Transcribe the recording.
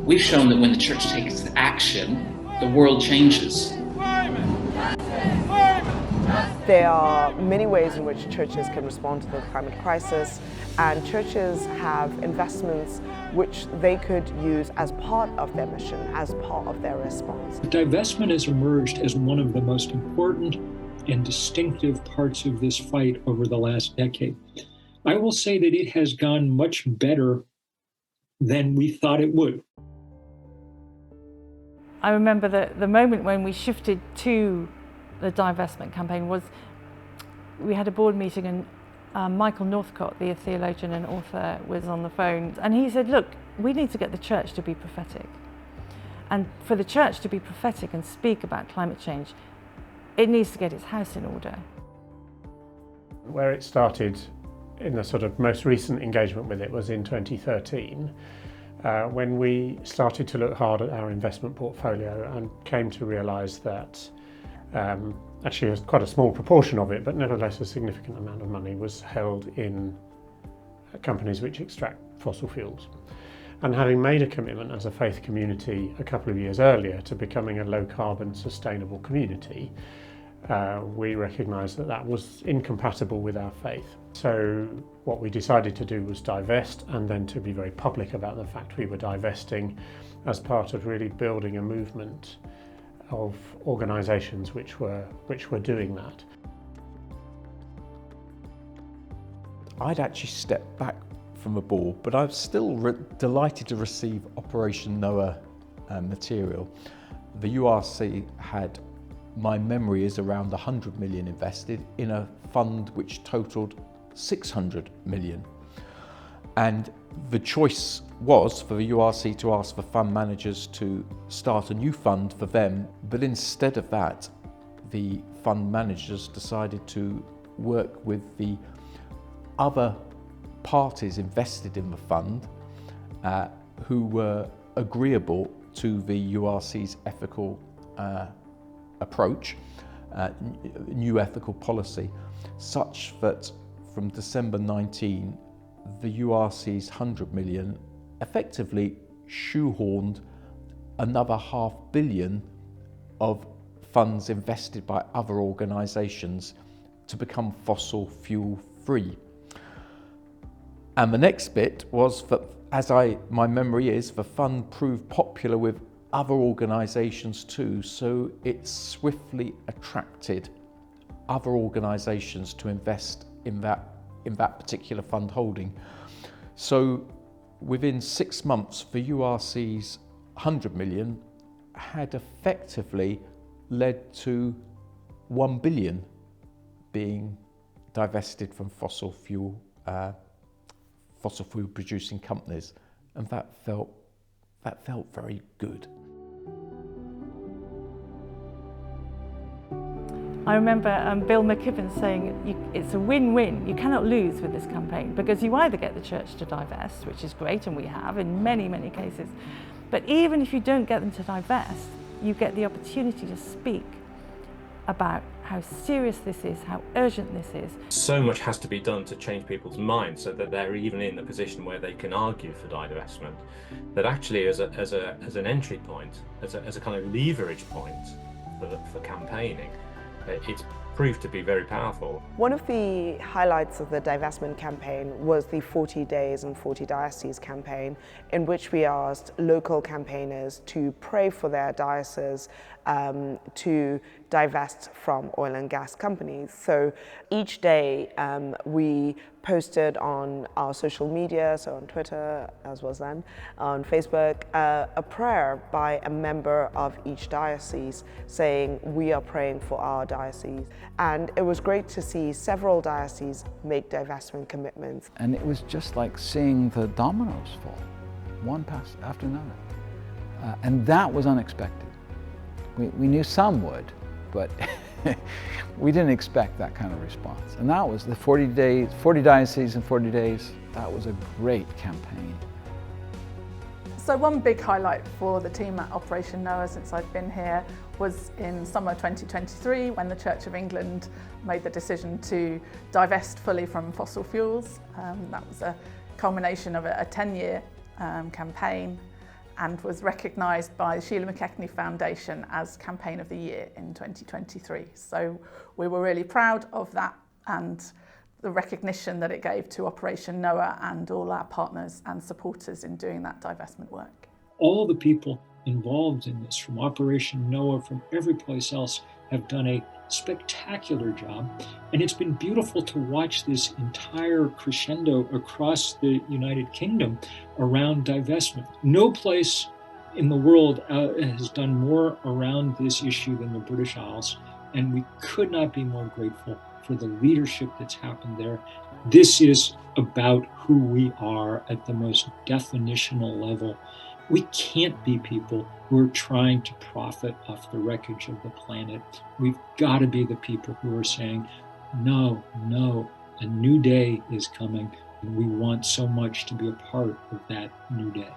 We've shown that when the church takes action, the world changes. There are many ways in which churches can respond to the climate crisis, and churches have investments which they could use as part of their mission, as part of their response. Divestment has emerged as one of the most important and distinctive parts of this fight over the last decade. I will say that it has gone much better than we thought it would. I remember the moment when we shifted to the divestment campaign was we had a board meeting, and Michael Northcott, the theologian and author, was on the phone, and he said, look, we need to get the church to be prophetic. And for the church to be prophetic and speak about climate change, it needs to get its house in order. Where it started in the sort of most recent engagement with it was in 2013, when we started to look hard at our investment portfolio and came to realise that actually quite a small proportion of it, but nevertheless a significant amount of money, was held in companies which extract fossil fuels. And having made a commitment as a faith community a couple of years earlier to becoming a low carbon sustainable community, we recognised that that was incompatible with our faith. So what we decided to do was divest, and then to be very public about the fact we were divesting as part of really building a movement of organisations which were doing that. I'd actually stepped back from the board, but I'm still delighted to receive Operation Noah material. The URC had, my memory is, around 100 million invested in a fund which totalled 600 million. And the choice was for the URC to ask the fund managers to start a new fund for them, but instead of that, the fund managers decided to work with the other parties invested in the fund who were agreeable to the URC's ethical approach, new ethical policy, such that from December 19, the URC's 100 million effectively shoehorned another $500 million of funds invested by other organisations to become fossil fuel free. And the next bit was that, my memory is, the fund proved popular with other organisations too, so it swiftly attracted other organisations to invest in that particular fund holding. So within 6 months, the URC's 100 million had effectively led to 1 billion being divested from fossil fuel producing companies, and that felt very good. I remember Bill McKibben saying it's a win-win. You cannot lose with this campaign, because you either get the church to divest, which is great, and we have in many, many cases, but even if you don't get them to divest, you get the opportunity to speak about how serious this is, how urgent this is. So much has to be done to change people's minds so that they're even in a position where they can argue for divestment, that actually as an entry point, as a kind of leverage point for campaigning, it's proved to be very powerful. One of the highlights of the divestment campaign was the 40 Days and 40 Dioceses campaign, in which we asked local campaigners to pray for their diocese to divest from oil and gas companies. So each day we posted on our social media, so on Twitter as was then, on Facebook, a prayer by a member of each diocese saying, we are praying for our diocese. And it was great to see several dioceses make divestment commitments. And it was just like seeing the dominoes fall, one after another. And that was unexpected. We knew some would, but we didn't expect that kind of response. And that was the 40 dioceses in 40 days. That was a great campaign. So one big highlight for the team at Operation Noah since I've been here was in summer 2023, when the Church of England made the decision to divest fully from fossil fuels. That was a culmination of a 10-year campaign. and was recognised by the Sheila McKechnie Foundation as Campaign of the Year in 2023. So we were really proud of that and the recognition that it gave to Operation Noah and all our partners and supporters in doing that divestment work. All the people involved in this, from Operation Noah, from every place else, have done a spectacular job. And it's been beautiful to watch this entire crescendo across the United Kingdom around divestment. No place in the world has done more around this issue than the British Isles, and we could not be more grateful for the leadership that's happened there. This is about who we are at the most definitional level. We can't be people who are trying to profit off the wreckage of the planet. We've got to be the people who are saying, no, a new day is coming, and we want so much to be a part of that new day.